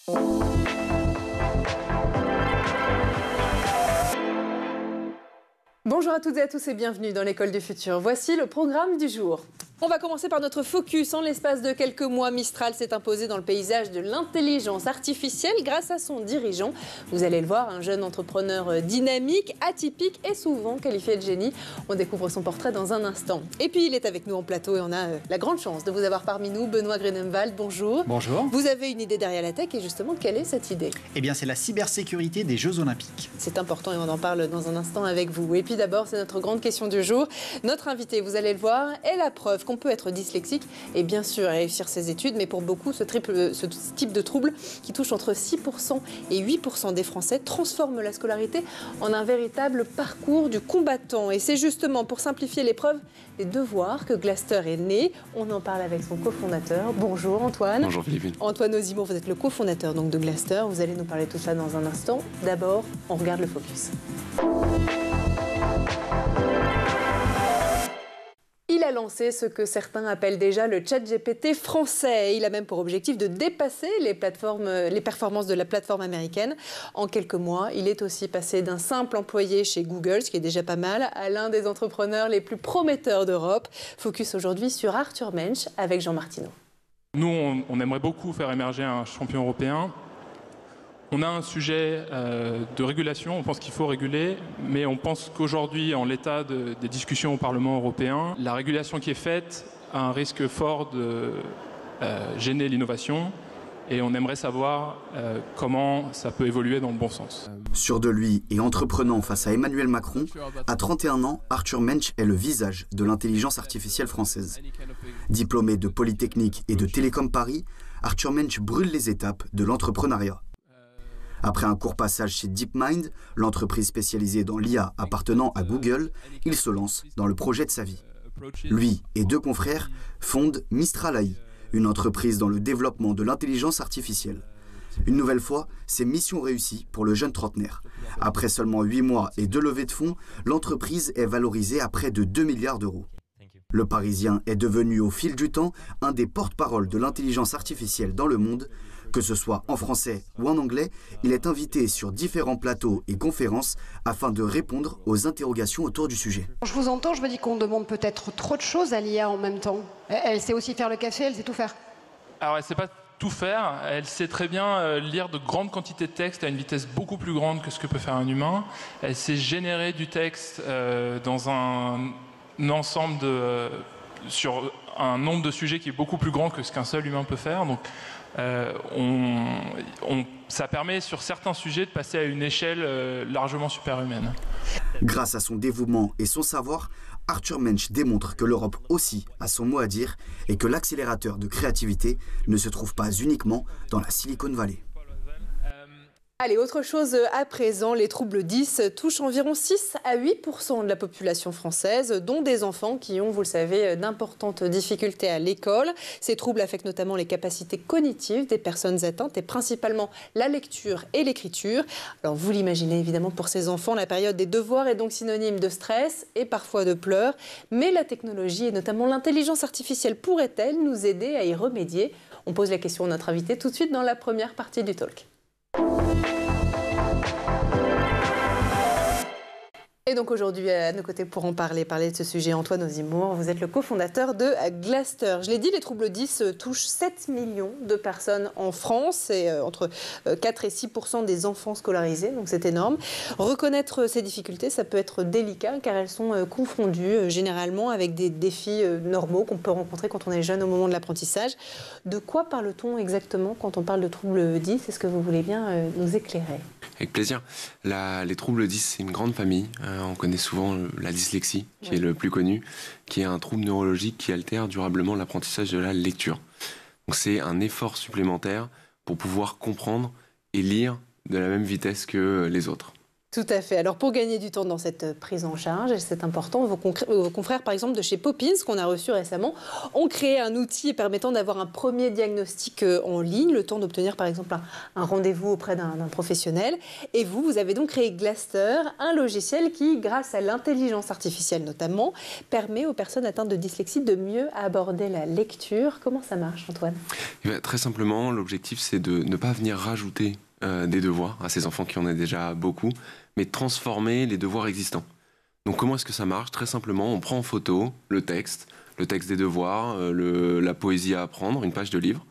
Bonjour à toutes et à tous et bienvenue dans l'école du futur. Voici le programme du jour. On va commencer par notre focus. En l'espace de quelques mois, Mistral s'est imposé dans le paysage de l'intelligence artificielle grâce à son dirigeant. Vous allez le voir, un jeune entrepreneur dynamique, atypique et souvent qualifié de génie. On découvre son portrait dans un instant. Et puis il est avec nous en plateau et on a la grande chance de vous avoir parmi nous. Benoît Grunemwald, bonjour. Bonjour. Vous avez une idée derrière la tech et justement, quelle est cette idée? Eh bien, c'est la cybersécurité des Jeux Olympiques. C'est important et on en parle dans un instant avec vous. Et puis d'abord, c'est notre grande question du jour. Notre invité, vous allez le voir, est la preuve qu'on peut être dyslexique et bien sûr réussir ses études, mais pour beaucoup, ce type de trouble qui touche entre 6% et 8% des Français transforme la scolarité en un véritable parcours du combattant. Et c'est justement pour simplifier l'épreuve des devoirs que Glaster est né. On en parle avec son cofondateur. Bonjour Antoine. Bonjour Philippine. Antoine Ozimo, vous êtes le cofondateur donc de Glaster. Vous allez nous parler de tout ça dans un instant. D'abord, on regarde le focus. Il a lancé ce que certains appellent déjà le ChatGPT français. Il a même pour objectif de dépasser les performances de la plateforme américaine. En quelques mois, il est aussi passé d'un simple employé chez Google, ce qui est déjà pas mal, à l'un des entrepreneurs les plus prometteurs d'Europe. Focus aujourd'hui sur Arthur Mensch avec Jean Martineau. Nous, on aimerait beaucoup faire émerger un champion européen. On a un sujet de régulation, on pense qu'il faut réguler, mais on pense qu'aujourd'hui, en l'état des discussions au Parlement européen, la régulation qui est faite a un risque fort de gêner l'innovation et on aimerait savoir comment ça peut évoluer dans le bon sens. Sûr de lui et entreprenant face à Emmanuel Macron, à 31 ans, Arthur Mensch est le visage de l'intelligence artificielle française. Diplômé de Polytechnique et de Télécom Paris, Arthur Mensch brûle les étapes de l'entrepreneuriat. Après un court passage chez DeepMind, l'entreprise spécialisée dans l'IA appartenant à Google, il se lance dans le projet de sa vie. Lui et deux confrères fondent Mistral AI, une entreprise dans le développement de l'intelligence artificielle. Une nouvelle fois, c'est mission réussie pour le jeune trentenaire. Après seulement 8 mois et 2 levées de fonds, l'entreprise est valorisée à près de 2 milliards d'euros. Le Parisien est devenu au fil du temps un des porte-parole de l'intelligence artificielle dans le monde. Que ce soit en français ou en anglais, il est invité sur différents plateaux et conférences afin de répondre aux interrogations autour du sujet. Je vous entends, je me dis qu'on demande peut-être trop de choses à l'IA en même temps. Elle sait aussi faire le café, elle sait tout faire. Alors elle ne sait pas tout faire, elle sait très bien lire de grandes quantités de texte à une vitesse beaucoup plus grande que ce que peut faire un humain. Elle sait générer du texte dans un ensemble sur un nombre de sujets qui est beaucoup plus grand que ce qu'un seul humain peut faire. Donc, ça permet sur certains sujets de passer à une échelle largement superhumaine. Grâce à son dévouement et son savoir, Arthur Mensch démontre que l'Europe aussi a son mot à dire et que l'accélérateur de créativité ne se trouve pas uniquement dans la Silicon Valley. Allez, autre chose à présent, les troubles 10 touchent environ 6 à 8% de la population française, dont des enfants qui ont, vous le savez, d'importantes difficultés à l'école. Ces troubles affectent notamment les capacités cognitives des personnes atteintes et principalement la lecture et l'écriture. Alors vous l'imaginez évidemment, pour ces enfants, la période des devoirs est donc synonyme de stress et parfois de pleurs. Mais la technologie et notamment l'intelligence artificielle pourrait-elle nous aider à y remédier? On pose la question à notre invité tout de suite dans la première partie du talk. Et donc aujourd'hui, à nos côtés pour en parler de ce sujet, Antoine Ozimo, vous êtes le cofondateur de Glaster. Je l'ai dit, les troubles 10 touchent 7 millions de personnes en France. C'est entre 4 et 6% des enfants scolarisés, donc c'est énorme. Reconnaître ces difficultés, ça peut être délicat car elles sont confondues généralement avec des défis normaux qu'on peut rencontrer quand on est jeune au moment de l'apprentissage. De quoi parle-t-on exactement quand on parle de troubles 10? Est-ce que vous voulez bien nous éclairer? Avec plaisir. Les troubles 10, c'est une grande famille. On connaît souvent la dyslexie, qui est le plus connu, qui est un trouble neurologique qui altère durablement l'apprentissage de la lecture. Donc c'est un effort supplémentaire pour pouvoir comprendre et lire de la même vitesse que les autres. Tout à fait. Alors pour gagner du temps dans cette prise en charge, et c'est important, vos confrères par exemple de chez Poppins, qu'on a reçu récemment, ont créé un outil permettant d'avoir un premier diagnostic en ligne, le temps d'obtenir par exemple un rendez-vous auprès d'un professionnel. Et vous avez donc créé Glaster, un logiciel qui, grâce à l'intelligence artificielle notamment, permet aux personnes atteintes de dyslexie de mieux aborder la lecture. Comment ça marche, Antoine ? Très simplement, l'objectif c'est de ne pas venir rajouter des devoirs à ces enfants qui en ont déjà beaucoup, mais transformer les devoirs existants. Donc comment est-ce que ça marche ? Très simplement, on prend en photo le texte des devoirs, la poésie à apprendre, une page de livre,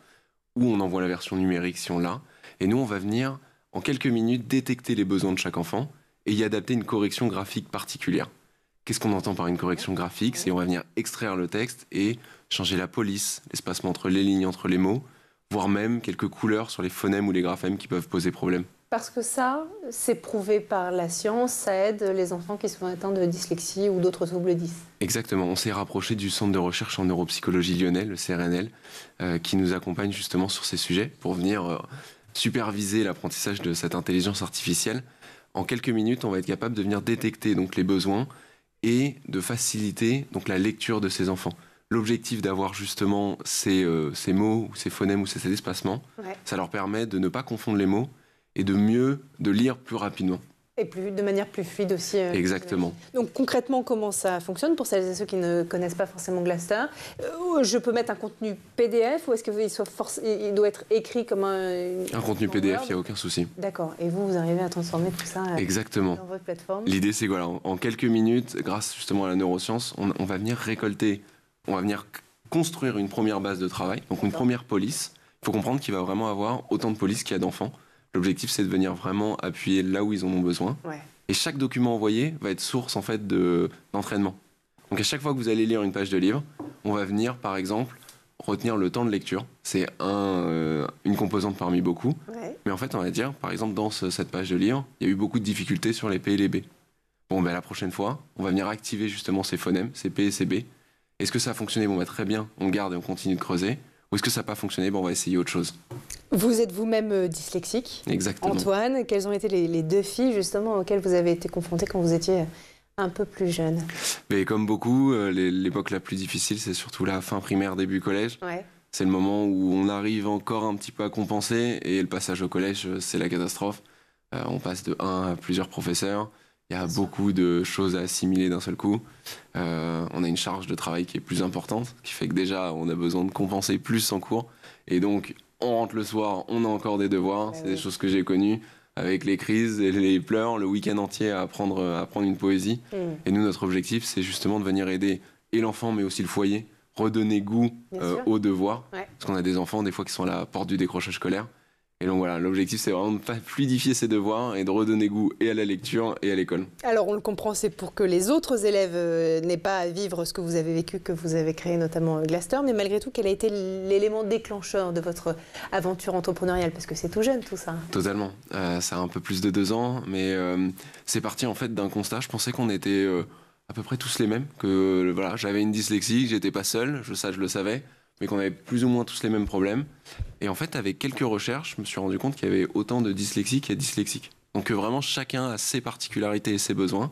ou on envoie la version numérique si on l'a, et nous on va venir en quelques minutes détecter les besoins de chaque enfant et y adapter une correction graphique particulière. Qu'est-ce qu'on entend par une correction graphique ? C'est on va venir extraire le texte et changer la police, l'espacement entre les lignes, entre les mots, voire même quelques couleurs sur les phonèmes ou les graphèmes qui peuvent poser problème. Parce que ça, c'est prouvé par la science, ça aide les enfants qui sont atteints de dyslexie ou d'autres troubles 10. Exactement, on s'est rapproché du centre de recherche en neuropsychologie lyonnais, le CRNL, qui nous accompagne justement sur ces sujets pour venir superviser l'apprentissage de cette intelligence artificielle. En quelques minutes, on va être capable de venir détecter donc les besoins et de faciliter donc la lecture de ces enfants. L'objectif d'avoir justement ces mots, ou ces phonèmes ou ces espacements, ça leur permet de ne pas confondre les mots et de lire plus rapidement. Et de manière plus fluide aussi. Exactement. Donc concrètement, comment ça fonctionne pour celles et ceux qui ne connaissent pas forcément Glaster ? Je peux mettre un contenu PDF ou est-ce qu'il doit être écrit comme un contenu PDF, il n'y a aucun souci. D'accord. Et vous arrivez à transformer tout ça Exactement. Dans votre plateforme ? L'idée, c'est voilà, en quelques minutes, grâce justement à la neuroscience, on va venir récolter, on va venir construire une première base de travail, donc une première police. Il faut comprendre qu'il va vraiment avoir autant de police qu'il y a d'enfants. L'objectif, c'est de venir vraiment appuyer là où ils en ont besoin. Ouais. Et chaque document envoyé va être source en fait d'entraînement. Donc à chaque fois que vous allez lire une page de livre, on va venir, par exemple, retenir le temps de lecture. C'est une composante parmi beaucoup. Ouais. Mais en fait, on va dire, par exemple, dans cette page de livre, il y a eu beaucoup de difficultés sur les P et les B. Bon, la prochaine fois, on va venir activer justement ces phonèmes, ces P et ces B. Est-ce que ça a fonctionné ? Très bien, on garde et on continue de creuser. Ou est-ce que ça n'a pas fonctionné ? On va essayer autre chose. Vous êtes vous-même dyslexique. Exactement. Antoine, quels ont été les défis justement auxquels vous avez été confronté quand vous étiez un peu plus jeune ? Mais comme beaucoup, l'époque la plus difficile, c'est surtout la fin primaire, début collège. Ouais. C'est le moment où on arrive encore un petit peu à compenser et le passage au collège, c'est la catastrophe. On passe de 1 à plusieurs professeurs. Il y a beaucoup de choses à assimiler d'un seul coup. On a une charge de travail qui est plus importante, qui fait que déjà, on a besoin de compenser plus en cours. Et donc, on rentre le soir, on a encore des devoirs. C'est des choses que j'ai connues avec les crises et les pleurs, le week-end entier à apprendre une poésie. Et nous, notre objectif, c'est justement de venir aider et l'enfant, mais aussi le foyer, redonner goût aux devoirs. Ouais. Parce qu'on a des enfants, des fois, qui sont à la porte du décrochage scolaire. Et donc voilà, l'objectif c'est vraiment de fluidifier ces devoirs et de redonner goût et à la lecture et à l'école. Alors on le comprend, c'est pour que les autres élèves n'aient pas à vivre ce que vous avez vécu, que vous avez créé notamment Glaster, mais malgré tout, quel a été l'élément déclencheur de votre aventure entrepreneuriale ? Parce que c'est tout jeune tout ça. Totalement, ça a un peu plus de 2 ans, mais c'est parti en fait d'un constat. Je pensais qu'on était à peu près tous les mêmes, que voilà, j'avais une dyslexie, que j'étais pas seul, je le savais, mais qu'on avait plus ou moins tous les mêmes problèmes. Et en fait, avec quelques recherches, je me suis rendu compte qu'il y avait autant de dyslexiques et dyslexiques. Donc vraiment, chacun a ses particularités et ses besoins.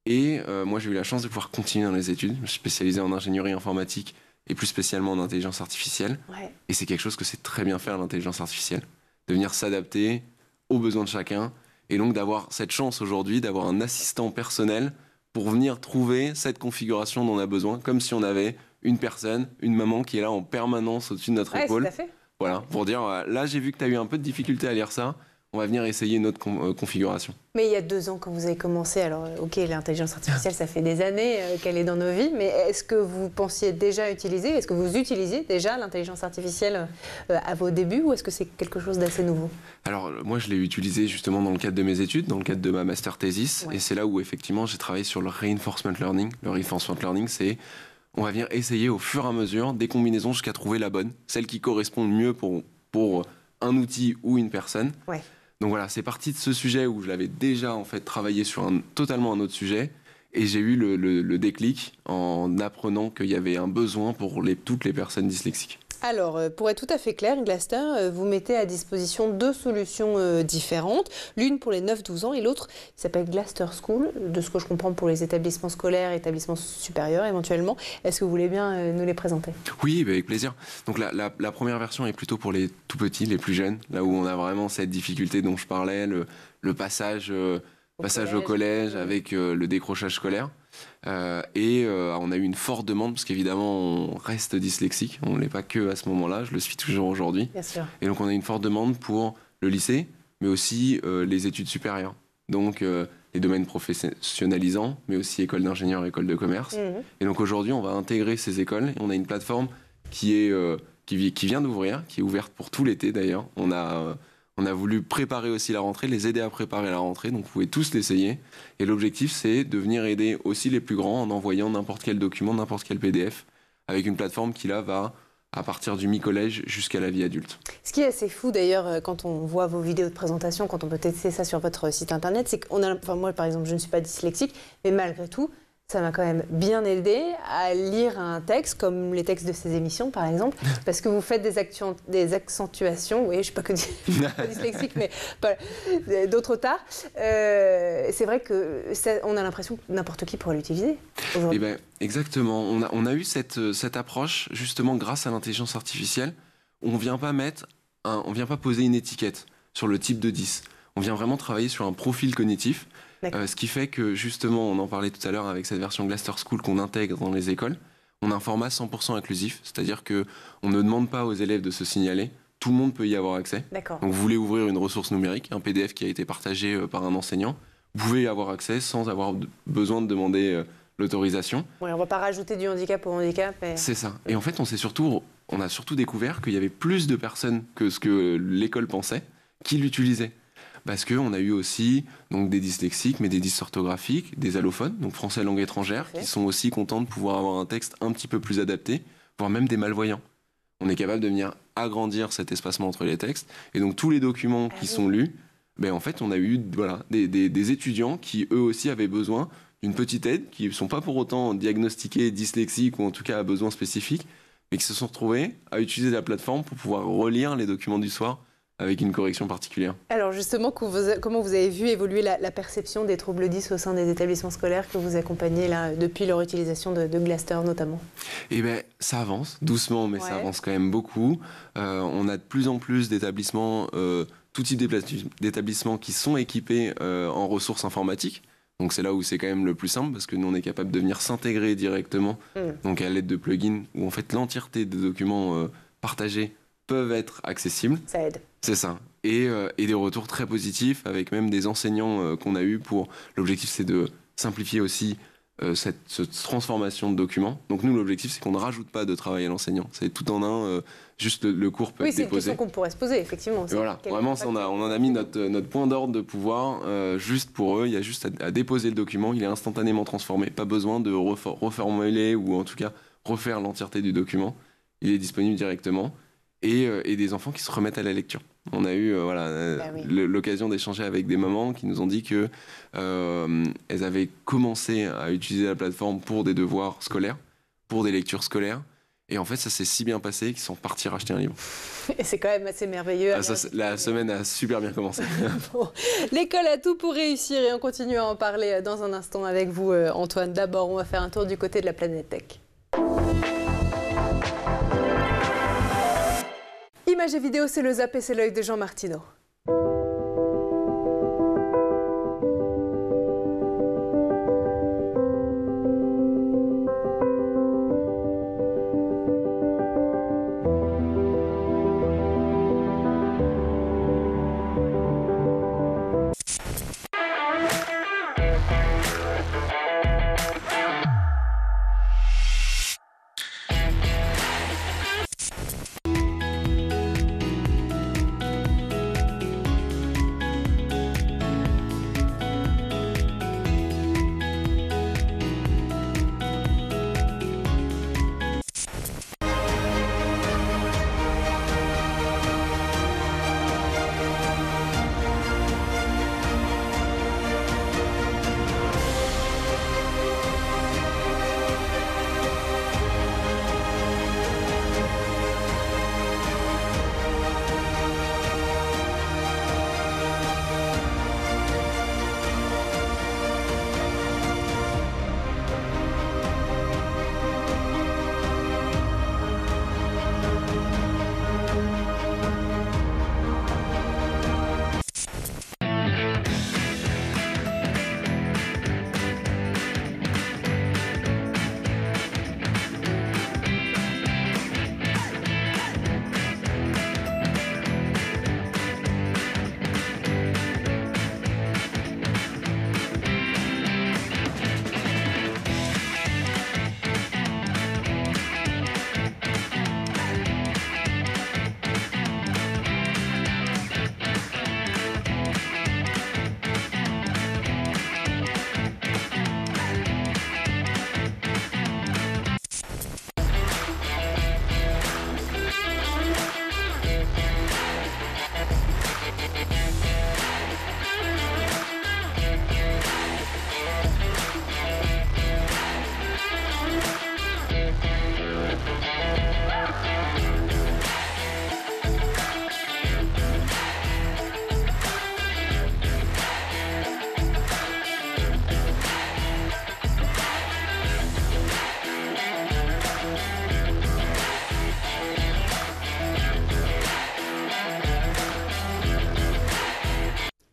Et moi, j'ai eu la chance de pouvoir continuer dans les études. Je me suis spécialisé en ingénierie informatique et plus spécialement en intelligence artificielle. Ouais. Et c'est quelque chose que c'est très bien faire, l'intelligence artificielle. De venir s'adapter aux besoins de chacun. Et donc d'avoir cette chance aujourd'hui d'avoir un assistant personnel pour venir trouver cette configuration dont on a besoin, comme si on avait une personne, une maman qui est là en permanence au-dessus de notre épaule. Tout à fait. Voilà, pour dire, là j'ai vu que tu as eu un peu de difficulté à lire ça, on va venir essayer une autre configuration. Mais il y a 2 ans quand vous avez commencé, alors ok, l'intelligence artificielle ça fait des années qu'elle est dans nos vies, mais est-ce que vous pensiez déjà utiliser, est-ce que vous utilisiez déjà l'intelligence artificielle à vos débuts ou est-ce que c'est quelque chose d'assez nouveau ? Alors moi je l'ai utilisé justement dans le cadre de mes études, dans le cadre de ma master thesis, et c'est là où effectivement j'ai travaillé sur le reinforcement learning. Le reinforcement learning c'est... On va venir essayer au fur et à mesure des combinaisons jusqu'à trouver la bonne, celle qui correspond le mieux pour un outil ou une personne. Ouais. Donc voilà, c'est parti de ce sujet où je l'avais déjà en fait travaillé sur totalement un autre sujet et j'ai eu le déclic en apprenant qu'il y avait un besoin pour toutes les personnes dyslexiques. Alors, pour être tout à fait clair, Glaster, vous mettez à disposition 2 solutions différentes. L'une pour les 9-12 ans et l'autre qui s'appelle Glaster School, de ce que je comprends pour les établissements scolaires, établissements supérieurs éventuellement. Est-ce que vous voulez bien nous les présenter? Oui, avec plaisir. Donc la première version est plutôt pour les tout petits, les plus jeunes, là où on a vraiment cette difficulté dont je parlais, le passage au collège avec le décrochage scolaire. On a eu une forte demande parce qu'évidemment on reste dyslexique, on ne l'est pas que à ce moment-là, je le suis toujours aujourd'hui. Bien sûr. Et donc on a une forte demande pour le lycée, mais aussi les études supérieures. Donc les domaines professionnalisants, mais aussi école d'ingénieur, école de commerce. Et donc aujourd'hui on va intégrer ces écoles et on a une plateforme qui vient d'ouvrir, qui est ouverte pour tout l'été d'ailleurs. On a voulu préparer aussi la rentrée, les aider à préparer la rentrée, donc vous pouvez tous l'essayer. Et l'objectif, c'est de venir aider aussi les plus grands en envoyant n'importe quel document, n'importe quel PDF, avec une plateforme qui là va à partir du mi-collège jusqu'à la vie adulte. Ce qui est assez fou d'ailleurs, quand on voit vos vidéos de présentation, quand on peut tester ça sur votre site internet, c'est moi par exemple, je ne suis pas dyslexique, mais malgré tout, ça m'a quand même bien aidé à lire un texte, comme les textes de ces émissions, par exemple, parce que vous faites des accentuations. Oui, je ne suis pas que dyslexique, mais d'autres tard. C'est vrai qu'on a l'impression que n'importe qui pourrait l'utiliser aujourd'hui. Exactement. On a eu cette approche, justement, grâce à l'intelligence artificielle. On ne vient pas poser une étiquette sur le type de 10. On vient vraiment travailler sur un profil cognitif. Ce qui fait que, justement, on en parlait tout à l'heure avec cette version Glaster School qu'on intègre dans les écoles, on a un format 100% inclusif, c'est-à-dire qu'on ne demande pas aux élèves de se signaler, tout le monde peut y avoir accès. D'accord. Donc vous voulez ouvrir une ressource numérique, un PDF qui a été partagé par un enseignant, vous pouvez y avoir accès sans avoir besoin de demander l'autorisation. Oui, on ne va pas rajouter du handicap au handicap. C'est ça. Et en fait, on a surtout découvert qu'il y avait plus de personnes que ce que l'école pensait qui l'utilisaient. Parce qu'on a eu aussi donc, des dyslexiques, mais des dysorthographiques, des allophones, donc français langue étrangère, qui sont aussi contents de pouvoir avoir un texte un petit peu plus adapté, voire même des malvoyants. On est capable de venir agrandir cet espacement entre les textes. Et donc tous les documents qui sont lus, en fait, on a eu des étudiants qui, eux aussi, avaient besoin d'une petite aide, qui ne sont pas pour autant diagnostiqués dyslexiques ou en tout cas à besoins spécifiques, mais qui se sont retrouvés à utiliser la plateforme pour pouvoir relire les documents du soir avec une correction particulière. Alors justement, comment vous avez vu évoluer la perception des troubles 10 au sein des établissements scolaires que vous accompagnez là, depuis leur utilisation de Glaster notamment? Ça avance, doucement, mais ça avance quand même beaucoup. On a de plus en plus d'établissements, tout type d'établissements qui sont équipés en ressources informatiques. Donc c'est là où c'est quand même le plus simple, parce que nous on est capable de venir s'intégrer directement, donc à l'aide de plugins, où en fait l'entièreté des documents partagés peuvent être accessibles. Ça aide. C'est ça. Et des retours très positifs avec même des enseignants qu'on a eus pour... L'objectif, c'est de simplifier aussi cette transformation de documents. Donc nous, l'objectif, c'est qu'on ne rajoute pas de travail à l'enseignant. C'est tout en un, juste le cours peut être déposé. Oui, c'est une question qu'on pourrait se poser, effectivement. Voilà, vraiment, on en a mis notre point d'ordre de pouvoir juste pour eux. Il y a juste à déposer le document, il est instantanément transformé. Pas besoin de reformuler ou en tout cas refaire l'entièreté du document. Il est disponible directement. Et des enfants qui se remettent à la lecture. On a eu l'occasion d'échanger avec des mamans qui nous ont dit que elles avaient commencé à utiliser la plateforme pour des devoirs scolaires, pour des lectures scolaires. Et en fait, ça s'est si bien passé qu'ils sont partis racheter un livre. Et c'est quand même assez merveilleux. La semaine a super bien commencé. Bon. L'école a tout pour réussir et on continue à en parler dans un instant avec vous, Antoine. D'abord, on va faire un tour du côté de la planète tech. Images et vidéos, c'est le Zap et c'est l'œil de Jean Martineau.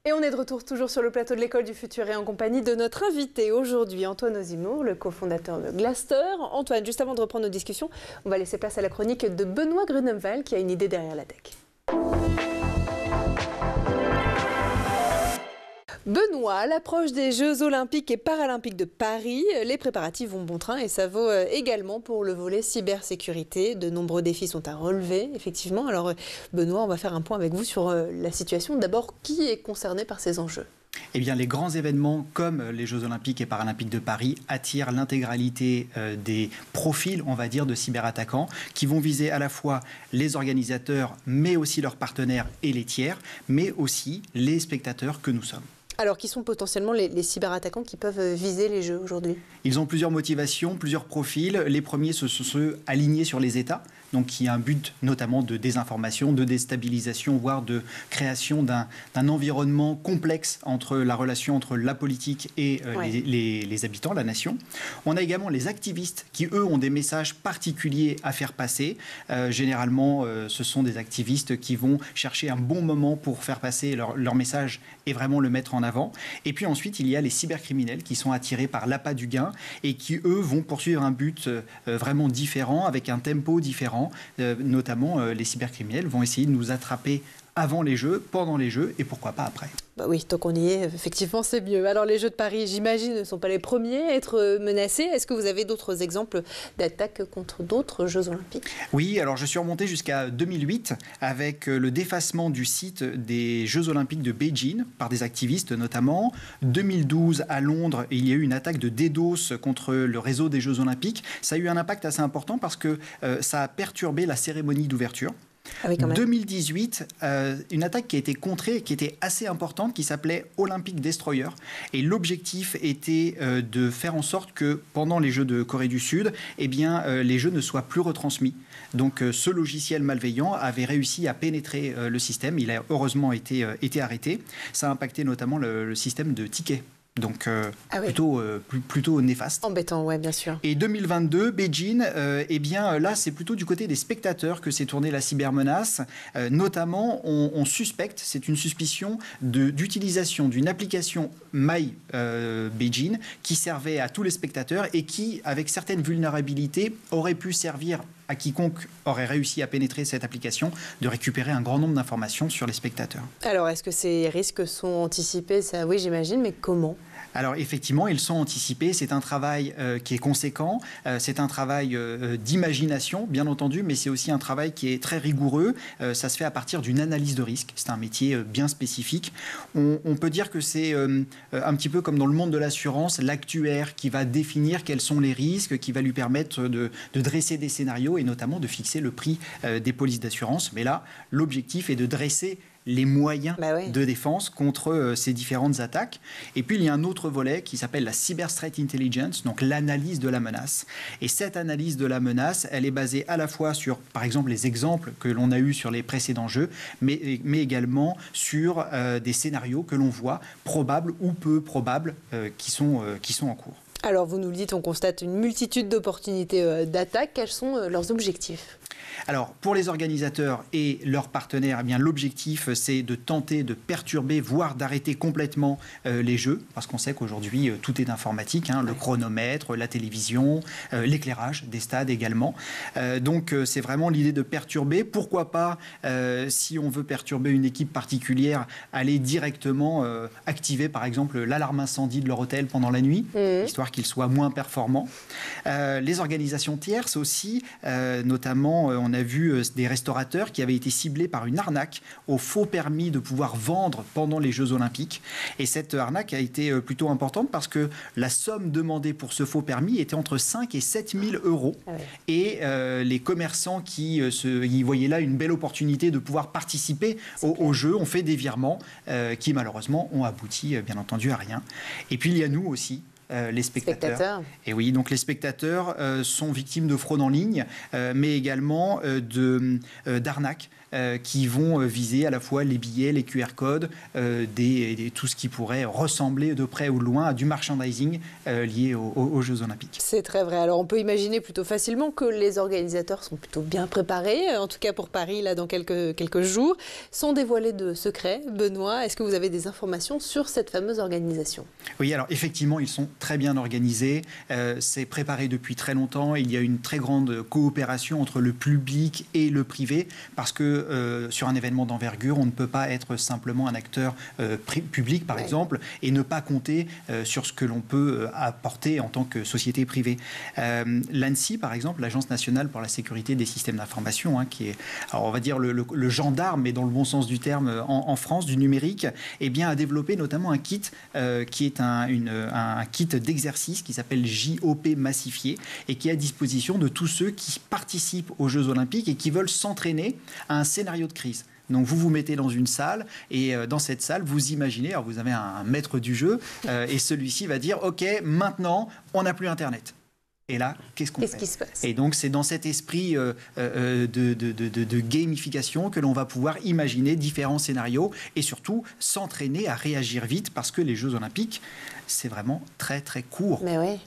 Et on est de retour toujours sur le plateau de l'École du Futur et en compagnie de notre invité aujourd'hui, Antoine Ozimour, le cofondateur de Glaster. Antoine, juste avant de reprendre nos discussions, on va laisser place à la chronique de Benoît Grunemwald qui a une idée derrière la tech. Benoît, à l'approche des Jeux Olympiques et Paralympiques de Paris, les préparatifs vont bon train et ça vaut également pour le volet cybersécurité. De nombreux défis sont à relever, effectivement. Alors Benoît, on va faire un point avec vous sur la situation. D'abord, qui est concerné par ces enjeux ? Eh bien, les grands événements comme les Jeux Olympiques et Paralympiques de Paris attirent l'intégralité des profils, on va dire, de cyberattaquants qui vont viser à la fois les organisateurs, mais aussi leurs partenaires et les tiers, mais aussi les spectateurs que nous sommes. Alors, qui sont potentiellement les cyberattaquants qui peuvent viser les Jeux aujourd'hui ? Ils ont plusieurs motivations, plusieurs profils. Les premiers, ce sont ceux alignés sur les États, donc qui a un but notamment de désinformation, de déstabilisation, voire de création d'un environnement complexe entre la relation entre la politique et les habitants, la nation. On a également les activistes qui, eux, ont des messages particuliers à faire passer. Généralement, ce sont des activistes qui vont chercher un bon moment pour faire passer leur message et vraiment le mettre en avant. Et puis ensuite, il y a les cybercriminels qui sont attirés par l'appât du gain et qui, eux, vont poursuivre un but vraiment différent, avec un tempo différent. Notamment, les cybercriminels vont essayer de nous attraper avant les Jeux, pendant les Jeux et pourquoi pas après. Bah oui, tant qu'on y est, effectivement, c'est mieux. Alors les Jeux de Paris, j'imagine, ne sont pas les premiers à être menacés. Est-ce que vous avez d'autres exemples d'attaques contre d'autres Jeux Olympiques ? Oui, alors je suis remonté jusqu'à 2008 avec le défacement du site des Jeux Olympiques de Beijing par des activistes notamment. 2012 à Londres, il y a eu une attaque de DDoS contre le réseau des Jeux Olympiques. Ça a eu un impact assez important parce que ça a perturbé la cérémonie d'ouverture. Ah oui, 2018, une attaque qui a été contrée, qui était assez importante, qui s'appelait Olympic Destroyer. Et l'objectif était de faire en sorte que pendant les Jeux de Corée du Sud, eh bien, les Jeux ne soient plus retransmis. Donc ce logiciel malveillant avait réussi à pénétrer le système. Il a heureusement été arrêté. Ça a impacté notamment le système de tickets. Donc plutôt néfaste. Embêtant, oui, bien sûr. Et 2022, Beijing, eh bien là, c'est plutôt du côté des spectateurs que s'est tournée la cybermenace. Notamment, on suspecte, c'est une suspicion d'utilisation d'une application My Beijing qui servait à tous les spectateurs et qui, avec certaines vulnérabilités, aurait pu servir à quiconque aurait réussi à pénétrer cette application de récupérer un grand nombre d'informations sur les spectateurs. Alors, est-ce que ces risques sont anticipés ? Ça, oui, j'imagine, mais comment ? Alors effectivement, ils sont anticipés. C'est un travail qui est conséquent. C'est un travail d'imagination, bien entendu, mais c'est aussi un travail qui est très rigoureux. Ça se fait à partir d'une analyse de risque. C'est un métier bien spécifique. On peut dire que c'est un petit peu comme dans le monde de l'assurance, l'actuaire qui va définir quels sont les risques, qui va lui permettre de dresser des scénarios et notamment de fixer le prix des polices d'assurance. Mais là, l'objectif est de dresser les moyens de défense contre ces différentes attaques. Et puis, il y a un autre volet qui s'appelle la Cyber Threat Intelligence, donc l'analyse de la menace. Et cette analyse de la menace, elle est basée à la fois sur, par exemple, les exemples que l'on a eus sur les précédents jeux, mais également sur des scénarios que l'on voit probables ou peu probables qui sont en cours. Alors, vous nous le dites, on constate une multitude d'opportunités d'attaque. Quels sont leurs objectifs ? Alors, pour les organisateurs et leurs partenaires, eh bien, l'objectif, c'est de tenter de perturber, voire d'arrêter complètement les jeux, parce qu'on sait qu'aujourd'hui, tout est informatique, le chronomètre, la télévision, l'éclairage des stades également. Donc, c'est vraiment l'idée de perturber. Pourquoi pas, si on veut perturber une équipe particulière, aller directement activer, par exemple, l'alarme incendie de leur hôtel pendant la nuit, histoire qu'il soit moins performant. Les organisations tierces aussi, notamment, on a vu des restaurateurs qui avaient été ciblés par une arnaque au faux permis de pouvoir vendre pendant les Jeux Olympiques. Et cette arnaque a été plutôt importante parce que la somme demandée pour ce faux permis était entre 5 et 7 000 euros. Et les commerçants qui voyaient là une belle opportunité de pouvoir participer au jeu ont fait des virements qui malheureusement ont abouti bien entendu à rien. Et puis il y a nous aussi. Les spectateurs. Et oui, donc les spectateurs sont victimes de fraudes en ligne, mais également d'arnaques qui vont viser à la fois les billets, les QR codes, tout ce qui pourrait ressembler de près ou de loin à du merchandising lié aux Jeux Olympiques. C'est très vrai. Alors on peut imaginer plutôt facilement que les organisateurs sont plutôt bien préparés, en tout cas pour Paris, là dans quelques jours. Sans dévoiler de secrets, Benoît, est-ce que vous avez des informations sur cette fameuse organisation? Oui, alors effectivement, ils sont très bien organisés. C'est préparé depuis très longtemps. Il y a une très grande coopération entre le public et le privé, parce que sur un événement d'envergure, on ne peut pas être simplement un acteur public, par exemple, et ne pas compter sur ce que l'on peut apporter en tant que société privée. L'ANSSI, par exemple, l'Agence nationale pour la sécurité des systèmes d'information, qui est, alors on va dire, le gendarme, mais dans le bon sens du terme, en France, du numérique, eh bien, a développé notamment un kit qui est un kit d'exercice qui s'appelle JOP massifié et qui est à disposition de tous ceux qui participent aux Jeux Olympiques et qui veulent s'entraîner à un scénario de crise. Donc vous vous mettez dans une salle et dans cette salle, vous imaginez, alors vous avez un maître du jeu et celui-ci va dire « Ok, maintenant, on n'a plus Internet ». Et là, qu'est-ce qui se passe? Et donc, c'est dans cet esprit de gamification que l'on va pouvoir imaginer différents scénarios et surtout s'entraîner à réagir vite parce que les Jeux Olympiques, c'est vraiment très, très court. Mais oui.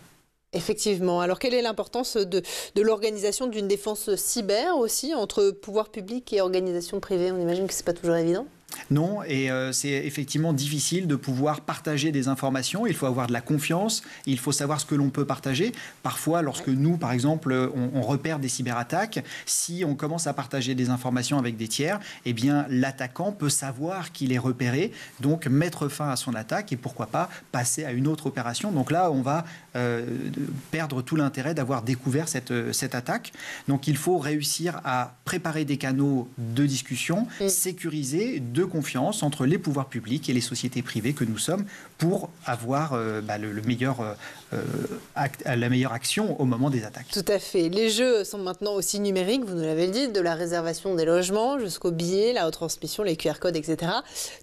Effectivement. Alors, quelle est l'importance de l'organisation d'une défense cyber aussi entre pouvoir public et organisation privée? On imagine que ce n'est pas toujours évident. Non, et c'est effectivement difficile de pouvoir partager des informations. Il faut avoir de la confiance, il faut savoir ce que l'on peut partager. Parfois, lorsque nous, par exemple, on repère des cyberattaques, si on commence à partager des informations avec des tiers, eh bien, l'attaquant peut savoir qu'il est repéré, donc mettre fin à son attaque et pourquoi pas passer à une autre opération. Donc là, on va perdre tout l'intérêt d'avoir découvert cette attaque. Donc il faut réussir à préparer des canaux de discussion sécurisés, de confiance entre les pouvoirs publics et les sociétés privées que nous sommes pour avoir la meilleure action au moment des attaques. Tout à fait. Les jeux sont maintenant aussi numériques, vous nous l'avez dit, de la réservation des logements jusqu'aux billets, la retransmission, les QR codes, etc.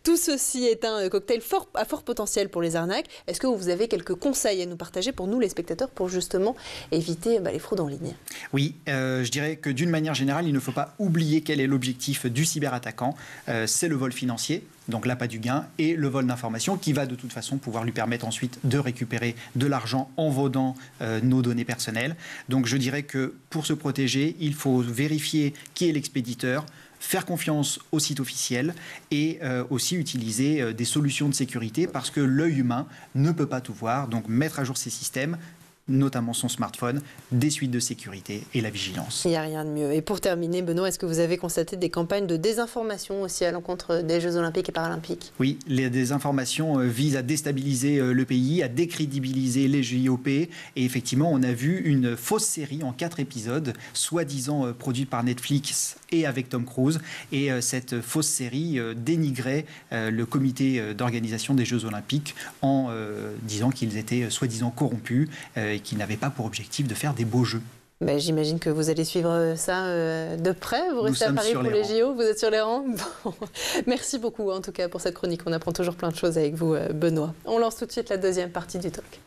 Tout ceci est un cocktail à fort potentiel pour les arnaques. Est-ce que vous avez quelques conseils à nous partager pour nous, les spectateurs, pour justement éviter les fraudes en ligne? Oui, je dirais que d'une manière générale, il ne faut pas oublier quel est l'objectif du cyberattaquant. C'est le vol financier, donc l'appât du gain, et le vol d'informations qui va de toute façon pouvoir lui permettre ensuite de récupérer de l'argent en vaudant nos données personnelles. Donc je dirais que pour se protéger, il faut vérifier qui est l'expéditeur, faire confiance au site officiel et aussi utiliser des solutions de sécurité parce que l'œil humain ne peut pas tout voir. Donc mettre à jour ces systèmes, notamment son smartphone, des suites de sécurité et la vigilance. Il n'y a rien de mieux. Et pour terminer, Benoît, est-ce que vous avez constaté des campagnes de désinformation aussi à l'encontre des Jeux Olympiques et Paralympiques? Oui, les désinformations visent à déstabiliser le pays, à décrédibiliser les JOP. Et effectivement, on a vu une fausse série en 4 épisodes, soi-disant produite par Netflix et avec Tom Cruise. Et cette fausse série dénigrait le comité d'organisation des Jeux Olympiques en disant qu'ils étaient soi-disant corrompus et qui n'avait pas pour objectif de faire des beaux jeux. J'imagine que vous allez suivre ça de près. Vous restez à Paris pour les JO, vous êtes sur les rangs. Bon. Merci beaucoup en tout cas pour cette chronique. On apprend toujours plein de choses avec vous, Benoît. On lance tout de suite la deuxième partie du talk.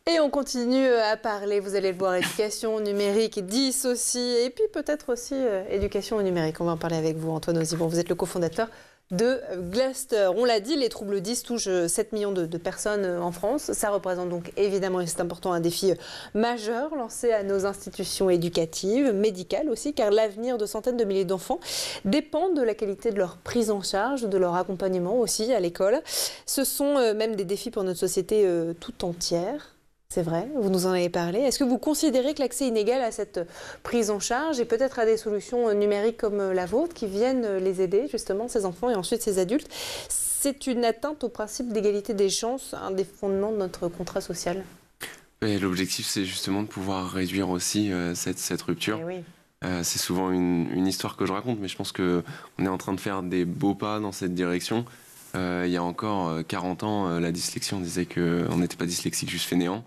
Et on continue à parler, vous allez le voir, éducation numérique, 10 aussi, et puis peut-être aussi éducation au numérique. On va en parler avec vous, Antoine Ozibon. Vous êtes le cofondateur de Gluster. On l'a dit, les troubles 10 touchent 7 millions de personnes en France. Ça représente donc évidemment, et c'est important, un défi majeur lancé à nos institutions éducatives, médicales aussi, car l'avenir de centaines de milliers d'enfants dépend de la qualité de leur prise en charge, de leur accompagnement aussi à l'école. Ce sont même des défis pour notre société tout entière. C'est vrai, vous nous en avez parlé. Est-ce que vous considérez que l'accès inégal à cette prise en charge et peut-être à des solutions numériques comme la vôtre qui viennent les aider, justement, ces enfants et ensuite ces adultes, c'est une atteinte au principe d'égalité des chances, un des fondements de notre contrat social? L'objectif, c'est justement de pouvoir réduire aussi cette rupture. Oui. C'est souvent une histoire que je raconte, mais je pense qu'on est en train de faire des beaux pas dans cette direction. Il y a encore 40 ans, la dyslexie, on disait qu'on n'était pas dyslexique, juste fainéant.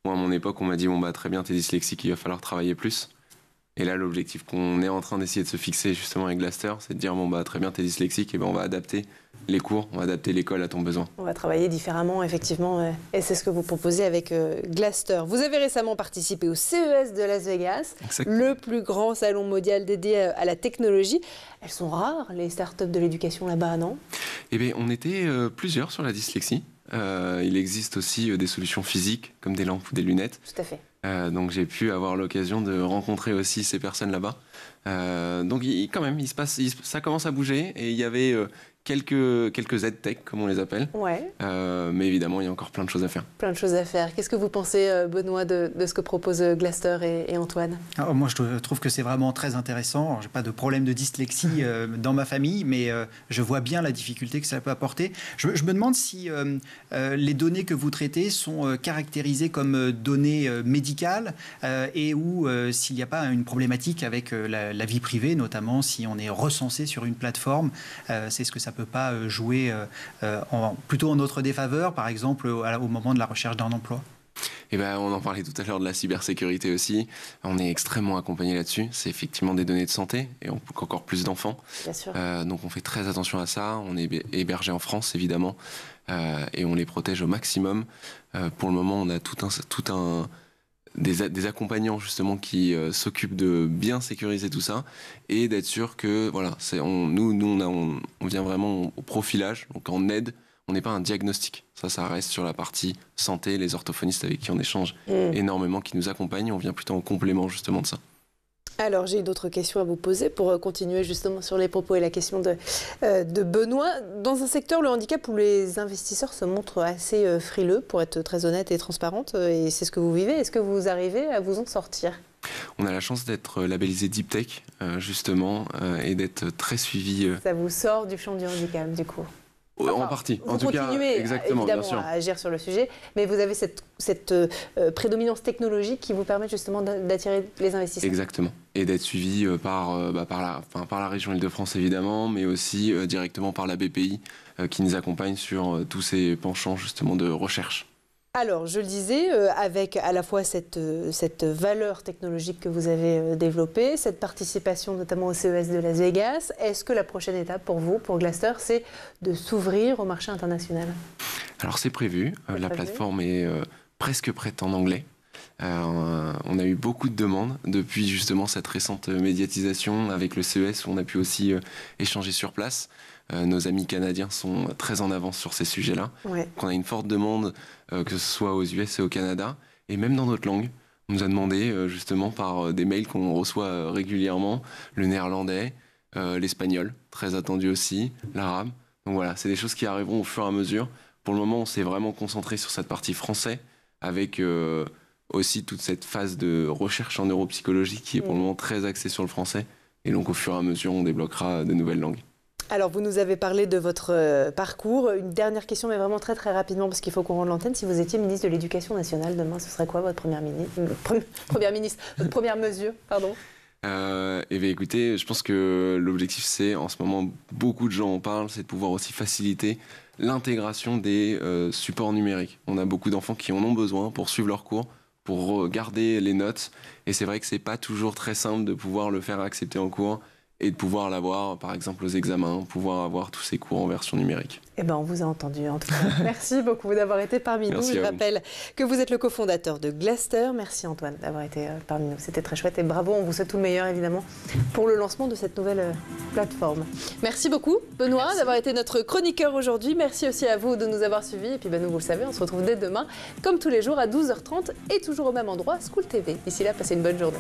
Moi, à mon époque, on m'a dit, très bien, t'es dyslexique, il va falloir travailler plus. Et là, l'objectif qu'on est en train d'essayer de se fixer justement avec Gluster, c'est de dire, très bien, t'es dyslexique, et on va adapter les cours, on va adapter l'école à ton besoin. On va travailler différemment, effectivement, et c'est ce que vous proposez avec Glaster. Vous avez récemment participé au CES de Las Vegas, le plus grand salon mondial dédié à la technologie. Elles sont rares, les startups de l'éducation là-bas, non? Eh bien, on était plusieurs sur la dyslexie. Il existe aussi des solutions physiques, comme des lampes ou des lunettes. Tout à fait. Donc j'ai pu avoir l'occasion de rencontrer aussi ces personnes là-bas. Donc quand même, ça commence à bouger et il y avait quelques EdTech, comme on les appelle. Ouais. Mais évidemment, il y a encore plein de choses à faire. Plein de choses à faire. Qu'est-ce que vous pensez, Benoît, de ce que proposent Glaster et Antoine? Alors, moi, je trouve que c'est vraiment très intéressant. Je n'ai pas de problème de dyslexie dans ma famille, mais je vois bien la difficulté que ça peut apporter. Je me demande si les données que vous traitez sont caractérisées comme données médicales et ou s'il n'y a pas une problématique avec la vie privée, notamment si on est recensé sur une plateforme. C'est ce que ça ne peut pas jouer plutôt en notre défaveur, par exemple, au moment de la recherche d'un emploi? Eh ben, on en parlait tout à l'heure de la cybersécurité aussi. On est extrêmement accompagné là-dessus. C'est effectivement des données de santé et on peut encore plus d'enfants. Bien sûr. Donc on fait très attention à ça. On est hébergé en France, évidemment, et on les protège au maximum. Pour le moment, on a des accompagnants justement qui s'occupent de bien sécuriser tout ça et d'être sûr que voilà, on vient vraiment au profilage, donc en aide. On n'est pas un diagnostic. Ça reste sur la partie santé, les orthophonistes avec qui on échange énormément, qui nous accompagnent. On vient plutôt en complément justement de ça. Alors, j'ai d'autres questions à vous poser pour continuer justement sur les propos et la question de Benoît. Dans un secteur, le handicap, où les investisseurs se montrent assez frileux, pour être très honnête et transparente, et c'est ce que vous vivez, est-ce que vous arrivez à vous en sortir? On a la chance d'être labellisé Deep Tech, justement, et d'être très suivi. Ça vous sort du champ du handicap, du coup? En partie, en tout cas, exactement, évidemment, bien sûr. À agir sur le sujet, mais vous avez cette prédominance technologique qui vous permet justement d'attirer les investisseurs. Exactement, et d'être suivi par la région Île-de-France évidemment, mais aussi directement par la BPI qui nous accompagne sur tous ces penchants justement de recherche. Alors, je le disais, avec à la fois cette valeur technologique que vous avez développée, cette participation notamment au CES de Las Vegas, est-ce que la prochaine étape pour vous, pour Glaster, c'est de s'ouvrir au marché international? Alors c'est prévu, la plateforme est presque prête en anglais. On a eu beaucoup de demandes depuis justement cette récente médiatisation avec le CES où on a pu aussi échanger sur place. Nos amis canadiens sont très en avance sur ces sujets-là. Ouais. Donc on a une forte demande, que ce soit aux US et au Canada, et même dans d'autres langues. On nous a demandé justement par des mails qu'on reçoit régulièrement, le néerlandais, l'espagnol, très attendu aussi, l'arabe. Donc voilà, c'est des choses qui arriveront au fur et à mesure. Pour le moment, on s'est vraiment concentré sur cette partie français, avec aussi toute cette phase de recherche en neuropsychologie qui est pour le moment très axée sur le français. Et donc au fur et à mesure, on débloquera de nouvelles langues. Alors, vous nous avez parlé de votre parcours. Une dernière question, mais vraiment très très rapidement, parce qu'il faut qu'on rende l'antenne. Si vous étiez ministre de l'Éducation nationale demain, ce serait quoi votre première mesure, pardon? Eh bien, écoutez, je pense que l'objectif, c'est, en ce moment, beaucoup de gens en parlent, c'est de pouvoir aussi faciliter l'intégration des supports numériques. On a beaucoup d'enfants qui en ont besoin pour suivre leurs cours, pour garder les notes. Et c'est vrai que c'est pas toujours très simple de pouvoir le faire accepter en cours et de pouvoir l'avoir, par exemple, aux examens, pouvoir avoir tous ces cours en version numérique. Eh bien, on vous a entendu, en tout cas. Merci beaucoup d'avoir été parmi nous. Je rappelle que vous êtes le cofondateur de Glaster. Merci, Antoine, d'avoir été parmi nous. C'était très chouette et bravo. On vous souhaite tout le meilleur, évidemment, pour le lancement de cette nouvelle plateforme. Merci beaucoup, Benoît, d'avoir été notre chroniqueur aujourd'hui. Merci aussi à vous de nous avoir suivis. Et puis, nous, vous le savez, on se retrouve dès demain, comme tous les jours, à 12h30 et toujours au même endroit, School TV. D'ici là, passez une bonne journée.